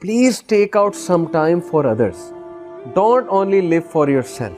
Please take out some time for others. Don't only live for yourself.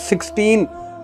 16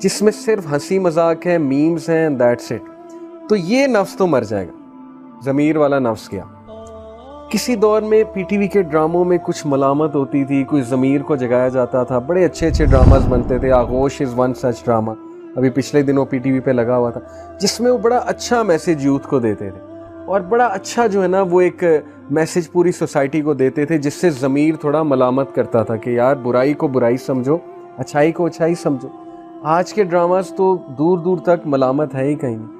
جس میں صرف ہنسی مذاق ہے, میمز ہیں, دیٹس اٹ, تو یہ نفس تو مر جائے گا. ضمیر والا نفس کیا. کسی دور میں پی ٹی وی کے ڈراموں میں کچھ ملامت ہوتی تھی, کوئی ضمیر کو جگایا جاتا تھا, بڑے اچھے اچھے ڈراماز بنتے تھے. آغوش از ون سچ ڈرامہ, ابھی پچھلے دنوں پی ٹی وی پہ لگا ہوا تھا, جس میں وہ بڑا اچھا میسیج یوتھ کو دیتے تھے, اور بڑا اچھا جو ہے نا وہ ایک میسیج پوری سوسائٹی کو دیتے تھے, جس سے ضمیر تھوڑا ملامت کرتا تھا کہ یار برائی کو برائی سمجھو, اچھائی کو اچھائی سمجھو. آج کے ڈراماز تو دور دور تک ملامت ہے ہی کہیں نہیں.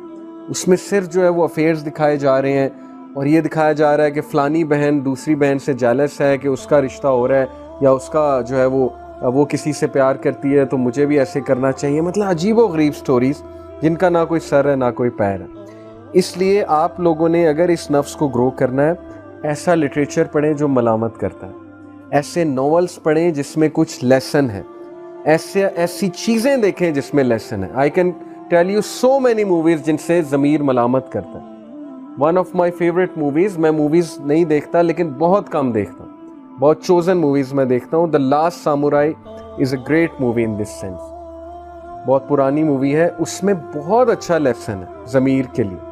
اس میں صرف جو ہے وہ افیئرز دکھائے جا رہے ہیں, اور یہ دکھایا جا رہا ہے کہ فلانی بہن دوسری بہن سے جیلس ہے کہ اس کا رشتہ ہو رہا ہے, یا اس کا جو ہے وہ کسی سے پیار کرتی ہے تو مجھے بھی ایسے کرنا چاہیے. مطلب عجیب و غریب سٹوریز جن کا نہ کوئی سر ہے نہ کوئی پیر ہے. اس لیے آپ لوگوں نے اگر اس نفس کو گرو کرنا ہے, ایسا لٹریچر پڑھیں جو ملامت کرتا ہے, ایسے ناولز پڑھیں جس میں کچھ لیسن ہے, ایسی چیزیں دیکھیں جس میں لیسن ہے. I can tell you so many movies جن سے ضمیر ملامت کرتا ہے. One of my favourite movies, میں موویز نہیں دیکھتا لیکن بہت کم دیکھتا ہوں, بہت چوزن موویز میں دیکھتا ہوں. The last samurai is a great movie in this sense. بہت پرانی مووی ہے, اس میں بہت اچھا لیسن ہے ضمیر کے لیے.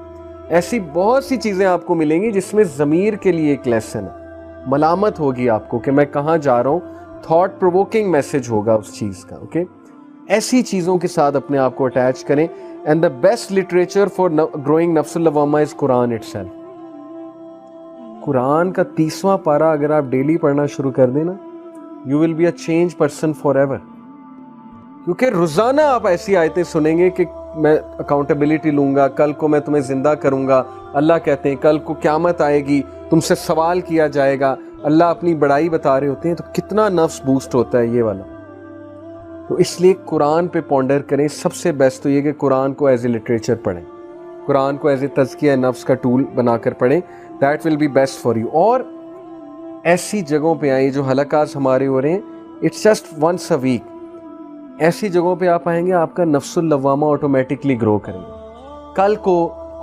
ایسی بہت سی چیزیں آپ کو ملیں گی جس میں ضمیر کے لیے ایک لیسن ہے. ملامت ہوگی آپ کو کہ میں کہاں جا رہا ہوں, تھاٹ پرووکنگ میسج ہوگا اس چیز کا. اوکے, ایسی چیزوں کے ساتھ اپنے آپ کو اٹیچ کریں. And the best literature for growing نفس اللوامہ از قرآن اٹ سیلف. قرآن کا 30واں پارہ اگر آپ ڈیلی پڑھنا شروع کر دیں نا, you will be a change person forever ایور. کیونکہ روزانہ آپ ایسی آیتیں سنیں گے کہ میں اکاؤنٹیبلٹی لوں گا, کل کو میں تمہیں زندہ کروں گا. اللہ کہتے ہیں کل کو قیامت آئے گی, تم سے سوال کیا جائے گا. اللہ اپنی بڑائی بتا رہے ہوتے ہیں, تو کتنا نفس بوسٹ ہوتا ہے یہ والا. تو اس لیے قرآن پہ پونڈر کریں. سب سے بیسٹ تو یہ کہ قرآن کو ایز اے لٹریچر پڑھیں, قرآن کو ایز اے تزکیہ نفس کا ٹول بنا کر پڑھیں. That will be best for you. اور ایسی جگہوں پہ آئیں جو حلقات ہمارے ہو رہے ہیں, it's just once a week. ایسی جگہوں پہ آپ آئیں گے, آپ کا نفس اللوامہ آٹومیٹکلی گرو کریں گے. کل کو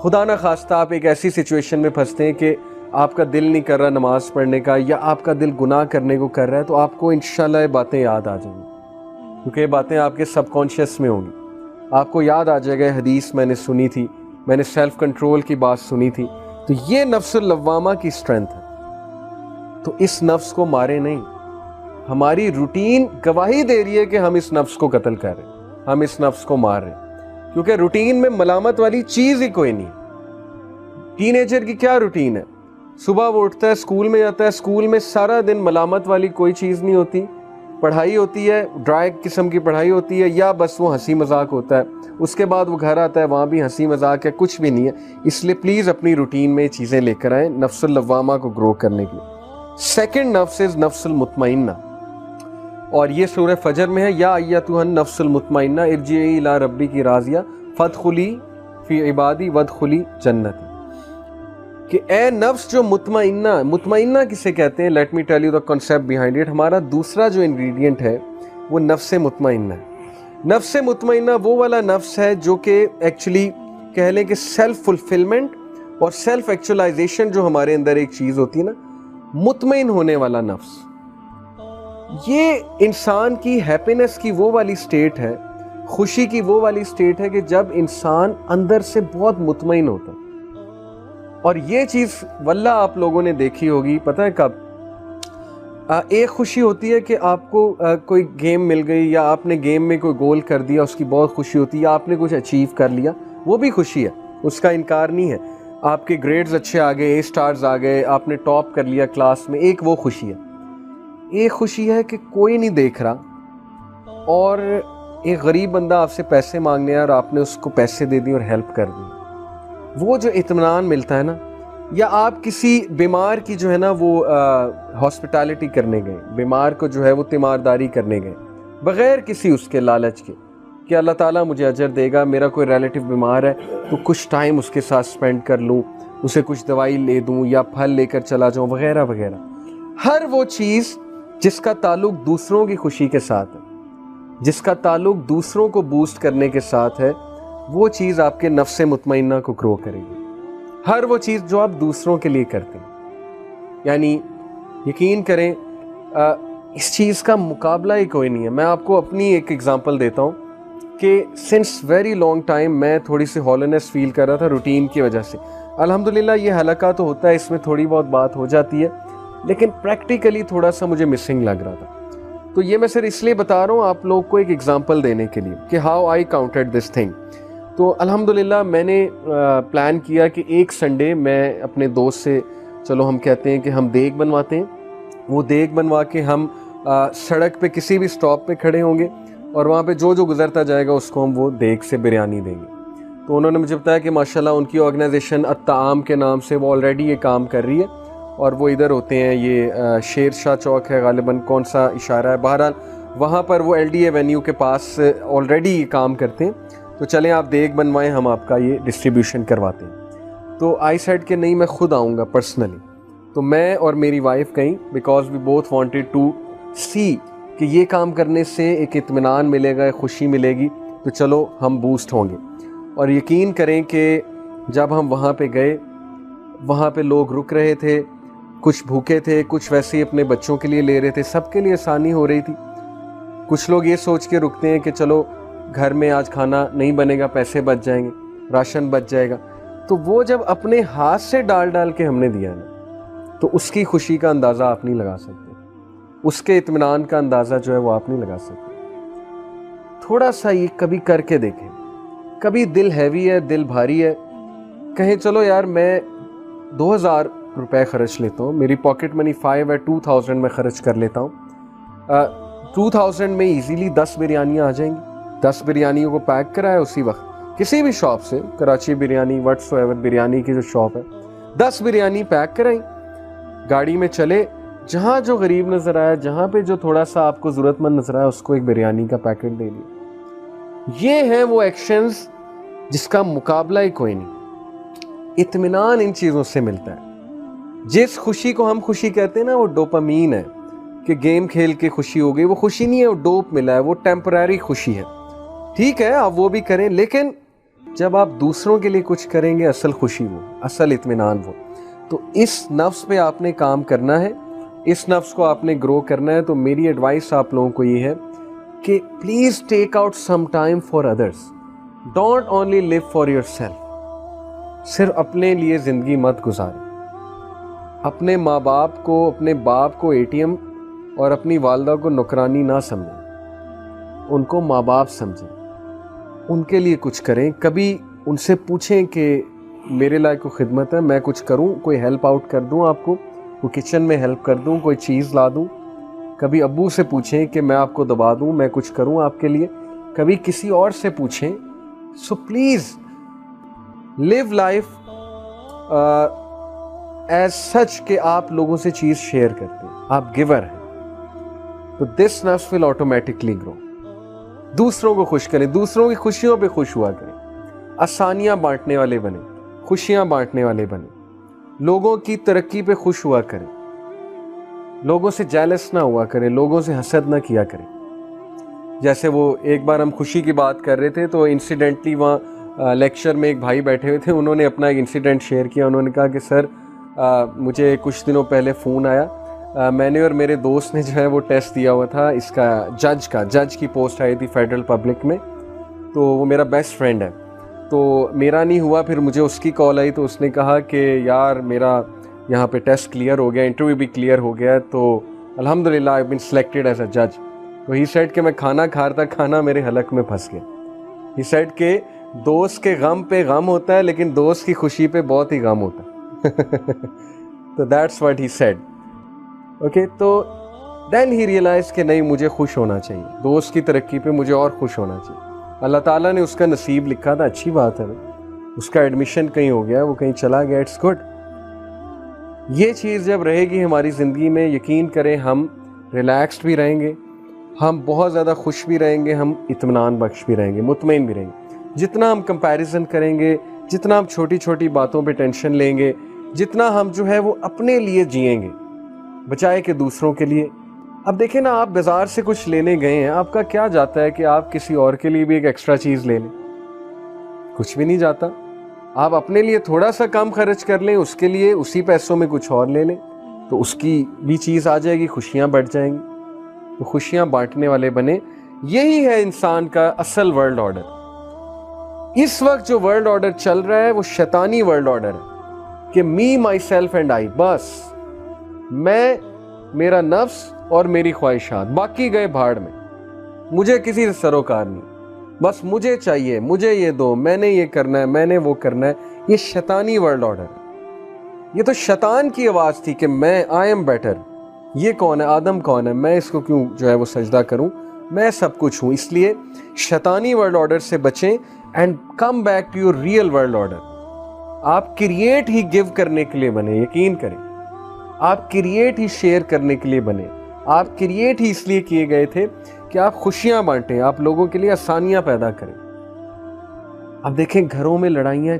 خدا نہ خواستہ آپ ایک ایسی سچویشن میں پھنستے ہیں کہ آپ کا دل نہیں کر رہا نماز پڑھنے کا, یا آپ کا دل گناہ کرنے کو کر رہا ہے, تو آپ کو انشاءاللہ یہ باتیں یاد آ جائیں گی, کیونکہ یہ باتیں آپ کے سب کانشیس میں ہوں گی. آپ کو یاد آ جائے گا حدیث میں نے سنی تھی, میں نے سیلف کنٹرول کی بات سنی تھی. تو یہ نفس اللوامہ کی اسٹرینتھ ہے. تو اس نفس کو مارے نہیں. ہماری روٹین گواہی دے رہی ہے کہ ہم اس نفس کو قتل کر رہے ہیں, ہم اس نفس کو مار رہے ہیں, کیونکہ روٹین میں ملامت والی چیز ہی کوئی نہیں. ٹین ایجر کی کیا روٹین ہے؟ صبح وہ اٹھتا ہے, اسکول میں جاتا ہے, اسکول میں سارا دن ملامت والی کوئی چیز نہیں ہوتی. پڑھائی ہوتی ہے, ڈرائی قسم کی پڑھائی ہوتی ہے, یا بس وہ ہنسی مذاق ہوتا ہے. اس کے بعد وہ گھر آتا ہے, وہاں بھی ہنسی مذاق ہے, کچھ بھی نہیں ہے. اس لیے پلیز اپنی روٹین میں چیزیں لے کر آئیں نفس اللوامہ کو گرو کرنے کے لیے. سیکنڈ نفس از نفس المطمئنہ, اور یہ سورہ فجر میں ہے, یا ایتھا النفس المطمئنہ ارجعی الی ربک راضیہ فادخلی فی عبادی وادخلی جنتی. کہ اے نفس جو مطمئنہ کسے کہتے ہیں؟ Let me tell you the concept behind it. ہمارا دوسرا جو انگریڈینٹ ہے وہ نفس مطمئنہ ہے. نفس مطمئنہ وہ والا نفس ہے جو کہ ایکچولی کہہ لیں کہ سیلف فلفلمنٹ اور سیلف ایکچولائزیشن جو ہمارے اندر ایک چیز ہوتی ہے نا, مطمئن ہونے والا نفس. یہ انسان کی ہیپینس کی وہ والی سٹیٹ ہے, خوشی کی وہ والی سٹیٹ ہے کہ جب انسان اندر سے بہت مطمئن ہوتا ہے. اور یہ چیز واللہ آپ لوگوں نے دیکھی ہوگی, پتہ ہے کب؟ ایک خوشی ہوتی ہے کہ آپ کو کوئی گیم مل گئی, یا آپ نے گیم میں کوئی گول کر دیا, اس کی بہت خوشی ہوتی ہے, یا آپ نے کچھ اچیو کر لیا, وہ بھی خوشی ہے, اس کا انکار نہیں ہے. آپ کے گریڈز اچھے آ گئے, اے سٹارز آ گئے, آپ نے ٹاپ کر لیا کلاس میں, ایک وہ خوشی ہے. ایک خوشی ہے کہ کوئی نہیں دیکھ رہا, اور ایک غریب بندہ آپ سے پیسے مانگنے اور آپ نے اس کو پیسے دے دی اور ہیلپ کر دی. وہ جو اطمینان ملتا ہے نا, یا آپ کسی بیمار کی جو ہے نا وہ ہاسپٹیلٹی کرنے گئے, بیمار کو جو ہے وہ تیمارداری کرنے گئے بغیر کسی اس کے لالچ کے کہ اللہ تعالیٰ مجھے اجر دے گا, میرا کوئی ریلیٹیو بیمار ہے تو کچھ ٹائم اس کے ساتھ سپینڈ کر لوں, اسے کچھ دوائی لے دوں یا پھل لے کر چلا جاؤں وغیرہ وغیرہ. ہر وہ چیز جس کا تعلق دوسروں کی خوشی کے ساتھ ہے, جس کا تعلق دوسروں کو بوسٹ کرنے کے ساتھ ہے, وہ چیز آپ کے نفس مطمئنہ کو گرو کرے گی. ہر وہ چیز جو آپ دوسروں کے لیے کرتے ہیں. یعنی یقین کریں اس چیز کا مقابلہ ہی کوئی نہیں ہے. میں آپ کو اپنی ایک ایگزامپل دیتا ہوں کہ سنس ویری لانگ ٹائم میں تھوڑی سی ہالنس فیل کر رہا تھا روٹین کی وجہ سے. الحمدللہ یہ حلقہ تو ہوتا ہے, اس میں تھوڑی بہت بات ہو جاتی ہے, لیکن پریکٹیکلی تھوڑا سا مجھے مسنگ لگ رہا تھا. تو یہ میں صرف اس لیے بتا رہا ہوں آپ لوگ کو ایک ایگزامپل دینے کے لیے کہ how I counted this thing. تو الحمدللہ میں نے پلان کیا کہ ایک سنڈے میں اپنے دوست سے, چلو ہم کہتے ہیں کہ ہم دیگ بنواتے ہیں, وہ دیگ بنوا کے ہم سڑک پہ کسی بھی سٹاپ پہ کھڑے ہوں گے اور وہاں پہ جو گزرتا جائے گا اس کو ہم وہ دیگ سے بریانی دیں گے. تو انہوں نے مجھے بتایا کہ ماشاءاللہ ان کی آرگنائزیشن الطعام کے نام سے وہ آلریڈی یہ کام کر رہی ہے, اور وہ ادھر ہوتے ہیں, یہ شیر شاہ چوک ہے غالباً, کون سا اشارہ ہے, بہرحال وہاں پر وہ ایل ڈی ایونیو کے پاس آلریڈی یہ کام کرتے ہیں. تو چلیں آپ دیگ بنوائیں, ہم آپ کا یہ ڈسٹریبیوشن کرواتے ہیں. تو آئی سیڈ کہ نہیں, میں خود آؤں گا پرسنلی. تو میں اور میری وائف گئیں because we both wanted to see کہ یہ کام کرنے سے ایک اطمینان ملے گا, ایک خوشی ملے گی, تو چلو ہم بوسٹ ہوں گے. اور یقین کریں کہ جب ہم وہاں پہ گئے, وہاں پہ لوگ رک رہے تھے, کچھ بھوکے تھے, کچھ ویسے ہی اپنے بچوں کے لیے لے رہے تھے, سب کے لیے آسانی ہو رہی تھی. کچھ لوگ یہ سوچ کے رکتے ہیں کہ چلو گھر میں آج کھانا نہیں بنے گا, پیسے بچ جائیں گے, راشن بچ جائے گا. تو وہ جب اپنے ہاتھ سے ڈال کے ہم نے دیا نا, تو اس کی خوشی کا اندازہ آپ نہیں لگا سکتے, اس کے اطمینان کا اندازہ جو ہے وہ آپ نہیں لگا سکتے. تھوڑا سا یہ کبھی کر کے دیکھیں. کبھی دل ہیوی ہے, دل بھاری ہے, کہیں چلو یار میں 2000 روپے خرچ لیتا ہوں, میری پاکٹ منی 5 ہے, 2000 میں خرچ کر لیتا ہوں. 2000 میں ایزیلی 10 بریانیاں آ جائیں گی. 10 بریانیوں کو پیک کرائے اسی وقت کسی بھی شاپ سے, کراچی بریانی وٹس ایور بریانی کی جو شاپ ہے, 10 بریانی پیک کرائیں, گاڑی میں چلے, جہاں جو غریب نظر آیا, جہاں پہ جو تھوڑا سا آپ کو ضرورت مند نظر آیا, اس کو ایک بریانی کا پیکٹ دے دیا. یہ ہیں وہ ایکشنز جس کا مقابلہ ہی کوئی نہیں. اطمینان ان چیزوں سے ملتا ہے. جس خوشی کو ہم خوشی کہتے ہیں نا, وہ ڈوپامین ہے کہ گیم کھیل کے خوشی ہو گئی, وہ خوشی نہیں ہے, وہ ڈوپ ملا ہے, وہ ٹیمپرری خوشی ہے. ٹھیک ہے آپ وہ بھی کریں, لیکن جب آپ دوسروں کے لیے کچھ کریں گے, اصل خوشی وہ, اصل اطمینان وہ. تو اس نفس پہ آپ نے کام کرنا ہے, اس نفس کو آپ نے گرو کرنا ہے. تو میری ایڈوائس آپ لوگوں کو یہ ہے کہ please take out some time for others, don't only live for your self. صرف اپنے لیے زندگی مت گزاریں. اپنے ماں باپ کو, اپنے باپ کو اے ٹی ایم اور اپنی والدہ کو نوکرانی نہ سمجھیں, ان کو ماں باپ سمجھیں, ان کے لیے کچھ کریں. کبھی ان سے پوچھیں کہ میرے لائق کوئی خدمت ہے, میں کچھ کروں, کوئی ہیلپ آؤٹ کر دوں آپ کو, کوئی کچن میں ہیلپ کر دوں, کوئی چیز لا دوں. کبھی ابو سے پوچھیں کہ میں آپ کو دبا دوں, میں کچھ کروں آپ کے لیے. کبھی کسی اور سے پوچھیں. So please live life as such کہ آپ لوگوں سے چیز شیئر کرتے ہیں, آپ گیور ہیں. تو دس نفس ول آٹومیٹکلی گرو. دوسروں کو خوش کریں, دوسروں کی خوشیوں پہ خوش ہوا کریں, آسانیاں بانٹنے والے بنیں, خوشیاں بانٹنے والے بنیں, لوگوں کی ترقی پہ خوش ہوا کریں, لوگوں سے جیلس نہ ہوا کریں, لوگوں سے حسد نہ کیا کریں. جیسے وہ ایک بار ہم خوشی کی بات کر رہے تھے, تو انسیڈنٹلی وہاں لیکچر میں ایک بھائی بیٹھے ہوئے تھے, انہوں نے اپنا ایک انسیڈنٹ شیئر کیا. انہوں نے کہا کہ سر مجھے کچھ دنوں پہلے فون آیا, میں نے اور میرے دوست نے جو ہے وہ ٹیسٹ دیا ہوا تھا اس کا, جج کی پوسٹ آئی تھی فیڈرل پبلک میں, تو وہ میرا بیسٹ فرینڈ ہے. تو میرا نہیں ہوا, پھر مجھے اس کی کال آئی, تو اس نے کہا کہ یار میرا یہاں پہ ٹیسٹ کلیئر ہو گیا, انٹرویو بھی کلیئر ہو گیا, تو الحمدللہ آئی بین سلیکٹڈ ایز اے جج. تو ہی سیڈ کہ میں کھانا کھا رہا تھا, کھانا میرے حلق میں پھنس گیا. ہی سیڈ کہ دوست کے غم پہ غم ہوتا ہے, لیکن دوست کی خوشی پہ بہت ہی غم ہوتا ہے. تو that's what he said. Okay, تو دین ہی ریئلائز کہ نہیں, مجھے خوش ہونا چاہیے, دوست کی ترقی پہ مجھے اور خوش ہونا چاہیے. اللہ تعالیٰ نے اس کا نصیب لکھا تھا, اچھی بات ہے, اس کا ایڈمیشن کہیں ہو گیا, وہ کہیں چلا گیا, اٹس گڈ. یہ چیز جب رہے گی ہماری زندگی میں, یقین کریں ہم ریلیکسڈ بھی رہیں گے, ہم بہت زیادہ خوش بھی رہیں گے, ہم اطمینان بخش بھی رہیں گے, مطمئن بھی رہیں گے. جتنا ہم کمپیریزن کریں گے, جتنا ہم چھوٹی چھوٹی باتوں پہ ٹینشن لیں گے, جتنا ہم جو ہے وہ اپنے لیے جئیں گے بچائے کہ دوسروں کے لیے. اب دیکھیں نا, آپ بازار سے کچھ لینے گئے ہیں, آپ کا کیا جاتا ہے کہ آپ کسی اور کے لیے بھی ایک ایکسٹرا چیز لے لیں؟ کچھ بھی نہیں جاتا. آپ اپنے لیے تھوڑا سا کم خرچ کر لیں, اس کے لیے اسی پیسوں میں کچھ اور لے لیں. تو اس کی بھی چیز آ جائے گی, خوشیاں بڑھ جائیں گی. تو خوشیاں بانٹنے والے بنے. یہی ہے انسان کا اصل ورلڈ آرڈر. اس وقت جو ورلڈ آرڈر چل رہا ہے وہ شیطانی ورلڈ آرڈر ہے کہ می, مائی سیلف اینڈ آئی. بس میں, میرا نفس اور میری خواہشات, باقی گئے بھاڑ میں, مجھے کسی سے سروکار نہیں, بس مجھے چاہیے, مجھے یہ دو, میں نے یہ کرنا ہے, میں نے وہ کرنا ہے. یہ شیطانی ورلڈ آرڈر ہے. یہ تو شیطان کی آواز تھی کہ میں, آئی ایم بیٹر. یہ کون ہے؟ آدم کون ہے؟ میں اس کو کیوں جو ہے وہ سجدہ کروں؟ میں سب کچھ ہوں. اس لیے شیطانی ورلڈ آرڈر سے بچیں and come back to your real world order. آپ کریٹ ہی گیو کرنے کے لیے بنے, یقین کریں. آپ کریٹ ہی شیئر کرنے کے لیے بنے. آپ کریٹ ہی اس لیے کیے گئے تھے کہ آپ خوشیاں بانٹیں, آپ لوگوں کے لیے آسانیاں پیدا کریں. اب دیکھیں گھروں میں لڑائیاں,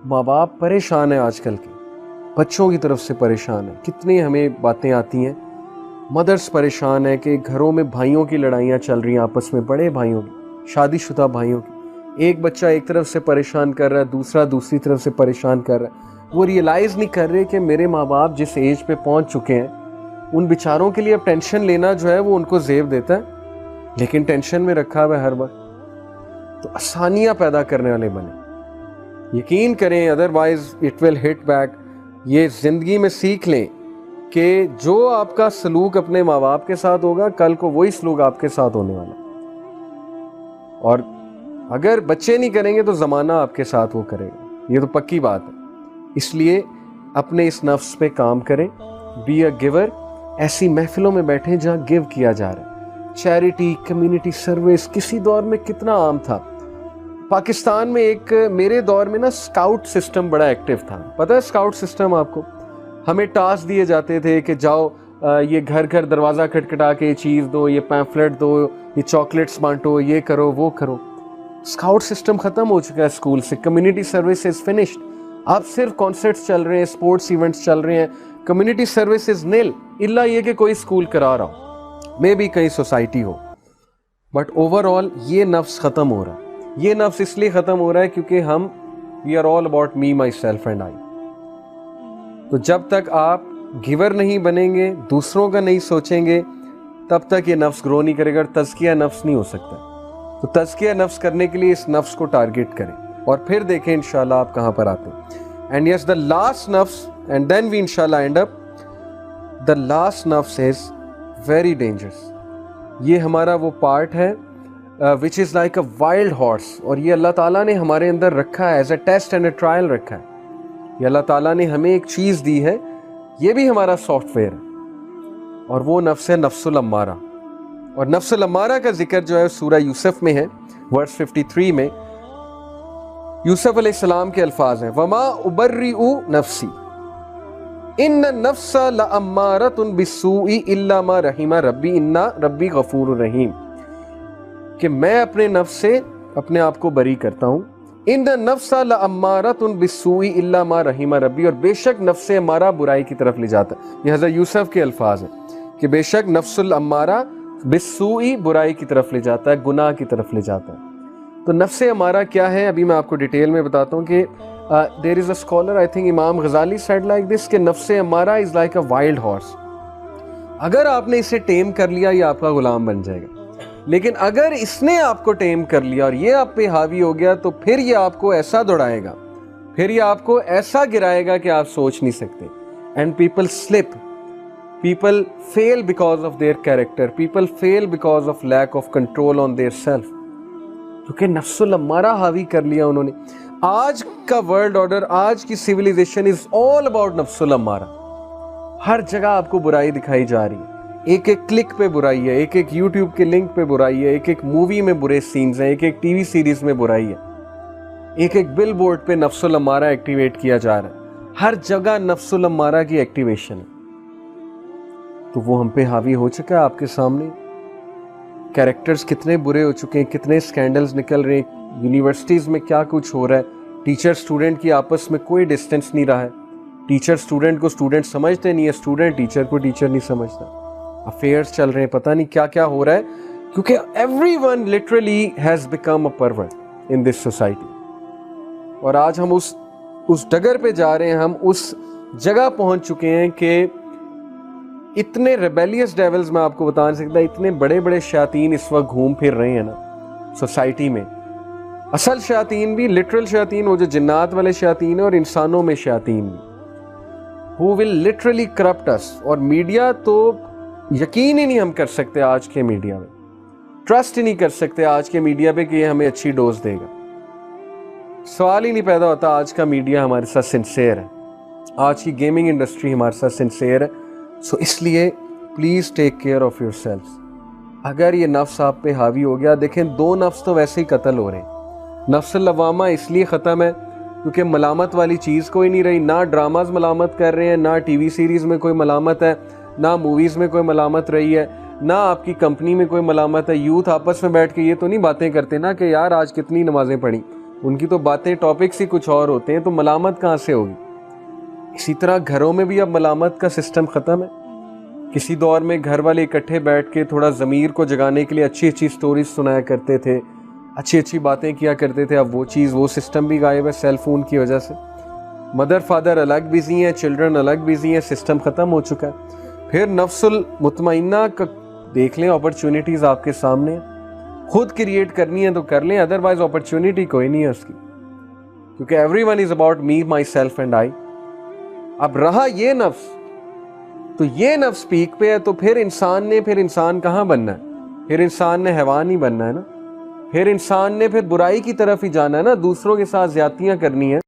ماں باپ پریشان ہیں آج کل کے, بچوں کی طرف سے پریشان ہیں. کتنی ہمیں باتیں آتی ہیں, مدرس پریشان ہے کہ گھروں میں بھائیوں کی لڑائیاں چل رہی ہیں آپس میں, بڑے بھائیوں کی, شادی شدہ بھائیوں کی. ایک بچہ ایک طرف سے پریشان کر رہا ہے, دوسرا دوسری طرف سے پریشان کر رہا ہے. وہ ریئلائز نہیں کر رہے کہ میرے ماں باپ جس ایج پہ پہنچ چکے ہیں, ان بیچاروں کے لیے اب ٹینشن لینا جو ہے وہ ان کو زیب دیتا ہے, لیکن ٹینشن میں رکھا ہوا ہے ہر وقت. تو آسانیاں پیدا کرنے والے بنے, یقین کریں, otherwise it will hit back. یہ زندگی میں سیکھ لیں کہ جو آپ کا سلوک اپنے ماں باپ کے ساتھ ہوگا, کل کو وہی سلوک آپ کے ساتھ ہونے والا. اور اگر بچے نہیں کریں گے تو زمانہ آپ کے ساتھ وہ کرے گا, یہ تو پکی بات ہے. اس لیے اپنے اس نفس پہ کام کریں. Be a giver. ایسی محفلوں میں بیٹھیں جہاں گیو کیا جا رہا ہے. چیریٹی, کمیونٹی سروس کسی دور میں کتنا عام تھا. پاکستان میں ایک میرے دور میں نا اسکاؤٹ سسٹم بڑا ایکٹیو تھا. پتہ ہے اسکاؤٹ سسٹم آپ کو؟ ہمیں ٹاسک دیے جاتے تھے کہ جاؤ یہ گھر گھر دروازہ کھٹکھٹا کے یہ چیز دو, یہ پیمفلٹ دو, یہ چاکلیٹس بانٹو, یہ کرو وہ کرو. اسکاؤٹ سسٹم ختم ہو چکا ہے اسکول سے. Community service is finished. اب صرف کانسرٹس چل رہے ہیں, اسپورٹس ایونٹس چل رہے ہیں. کمیونٹی سروس از نیل, الا یہ کہ کوئی اسکول کرا رہا ہو, مے بی کہیں society who. But over all یہ نفس ختم ہو رہا ہے. یہ نفس اس لیے ختم ہو رہا ہے کیونکہ ہم we are all about me, myself and I. تو جب تک آپ گیور نہیں بنیں گے, دوسروں کا نہیں سوچیں گے, تب تک یہ نفس گرو نہیں کرے گا. تزکیہ نفس نہیں ہو سکتا. تو تزکیہ نفس کرنے کے لیے اس نفس کو ٹارگٹ کریں اور پھر دیکھیں انشاءاللہ آپ کہاں پر آتے ہیں. اینڈ یس دا لاسٹ نفس, اینڈ دین وی انشاءاللہ اینڈ اپ, دا لاسٹ نفس از ویری ڈینجرس. یہ ہمارا وہ پارٹ ہے which is like a wild horse, اور یہ اللہ تعالیٰ نے ہمارے اندر رکھا ہے, as a test and a trial رکھا ہے. یہ اللہ تعالیٰ نے ہمیں ایک چیز دی ہے, یہ بھی ہمارا سافٹ ویئر ہے, اور وہ نفس ہے نفس الامارہ. اور نفس الامارہ کا ذکر جو ہے سورہ یوسف میں ہے, ورس 53 میں. یوسف علیہ السلام کے الفاظ ہیں, وما ابرئ نفسی ان النفس لامارۃ بالسوء الا ما رحم ربی ان ربی غفور رحیم. کہ میں اپنے نفس سے اپنے آپ کو بری کرتا ہوں. ان النفس لامارۃ بالسوء الا ما رحم ربی, اور بے شک نفس امارہ برائی کی طرف لے جاتا ہے. یہ حضرت یوسف کے الفاظ ہیں کہ بے شک نفس الامارہ بالسوء برائی کی طرف لے جاتا ہے, گناہ کی طرف لے جاتا ہے. تو نفس امارہ کیا ہے, ابھی میں آپ کو ڈیٹیل میں بتاتا ہوں کہ there is a scholar, I think امام غزالی said like this, کہ نفس امارہ is like a wild horse. اگر آپ نے اسے ٹیم کر لیا یہ آپ کا غلام بن جائے گا, لیکن اگر اس نے آپ کو ٹیم کر لیا اور یہ آپ پہ حاوی ہو گیا تو پھر یہ آپ کو ایسا دوڑائے گا, پھر یہ آپ کو ایسا گرائے گا کہ آپ سوچ نہیں سکتے. And people slip, people fail because of their character, people fail because of lack of control on their self, کیونکہ نفس الامارہ حاوی کر لیا انہوں نے. آج کا ورلڈ آرڈر, آج کی سیویلائزیشن از آل اباؤٹ نفس الامارہ. ہر جگہ آپ کو برائی دکھائی جا رہی ہے, ایک ایک کلک پہ برائی ہے, ایک ایک یوٹیوب کے لنک پہ برائی ہے, ایک ایک مووی میں برے سینز ہیں, ایک ایک ٹی وی سیریز میں برائی ہے, ایک ایک بل بورڈ پہ نفس الامارہ ایکٹیویٹ کیا جا رہا ہے. ہر جگہ نفس الامارہ کی ایکٹیویشن ہے. تو وہ ہم پہ حاوی ہو چکا ہے آپ کے سامنے. کیریکٹرز کتنے برے ہو چکے ہیں, کتنے سکینڈلز نکل رہے ہیں, یونیورسٹیز میں کیا کچھ ہو رہا ہے. ٹیچر سٹوڈنٹ کی آپس میں کوئی ڈسٹینس نہیں رہا ہے. ٹیچر سٹوڈنٹ کو سٹوڈنٹ سمجھتے نہیں ہے, سٹوڈنٹ ٹیچر کو ٹیچر نہیں سمجھتا. افیئرز چل رہے ہیں, پتہ نہیں کیا کیا ہو رہا ہے, کیونکہ every one literally has become a pervert in this society. اور آج ہم اس ڈگر پہ جا رہے ہیں, ہم اس جگہ پہنچ چکے ہیں کہ اتنے ریبیلیس ڈیولز میں آپ کو بتا نہیں سکتا, اتنے بڑے بڑے شیاطین اس وقت گھوم پھر رہے ہیں نا سوسائٹی میں. اصل شیاطین بھی, لٹرل شیاطین, وہ جو جنات والے شیاطین ہیں, اور انسانوں میں شیاطین بھی, who will literally corrupt us. اور میڈیا تو یقین ہی نہیں ہم کر سکتے آج کے میڈیا میں, ٹرسٹ ہی نہیں کر سکتے آج کے میڈیا پہ کہ یہ ہمیں اچھی ڈوز دے گا. سوال ہی نہیں پیدا ہوتا آج کا میڈیا ہمارے ساتھ سنسیئر ہے, آج کی گیمنگ انڈسٹری ہمارے ساتھ سنسیئر ہے. سو اس لیے please take care of your self. اگر یہ نفس آپ پہ حاوی ہو گیا, دیکھیں 2 نفس تو ویسے ہی قتل ہو رہے ہیں. نفس اللوامہ اس لیے ختم ہے کیونکہ ملامت والی چیز کوئی نہیں رہی. نہ ڈراماز ملامت کر رہے ہیں, نہ ٹی وی سیریز میں کوئی ملامت ہے, نہ موویز میں کوئی ملامت رہی ہے, نہ آپ کی کمپنی میں کوئی ملامت ہے. یوتھ آپس میں بیٹھ کے یہ تو نہیں باتیں کرتے نا کہ یار آج کتنی نمازیں پڑھی, ان کی تو باتیں ٹاپکس ہی کچھ اور ہوتے ہیں, تو ملامت کہاں سے ہوگی. اسی طرح گھروں میں بھی اب ملامت کا سسٹم ختم ہے. کسی دور میں گھر والے اکٹھے بیٹھ کے تھوڑا ضمیر کو جگانے کے لیے اچھی اچھی سٹوریز سنایا کرتے تھے, اچھی اچھی باتیں کیا کرتے تھے. اب وہ چیز, وہ سسٹم بھی غائب ہے سیل فون کی وجہ سے. مدر فادر الگ بزی ہیں, چلڈرن الگ بزی ہیں, سسٹم ختم ہو چکا ہے. پھر نفس المطمئنہ کا دیکھ لیں, اپرچونیٹیز آپ کے سامنے ہیں, خود کریٹ کرنی ہے تو کر لیں, ادروائز اپرچونیٹی کوئی نہیں ہے اس کی, کیونکہ every one is about me, myself and آئی. اب رہا یہ نفس, تو یہ نفس پیک پہ ہے, تو پھر انسان کہاں بننا ہے؟ پھر انسان نے حیوان ہی بننا ہے نا. پھر انسان نے پھر برائی کی طرف ہی جانا ہے نا, دوسروں کے ساتھ زیادتیاں کرنی ہے.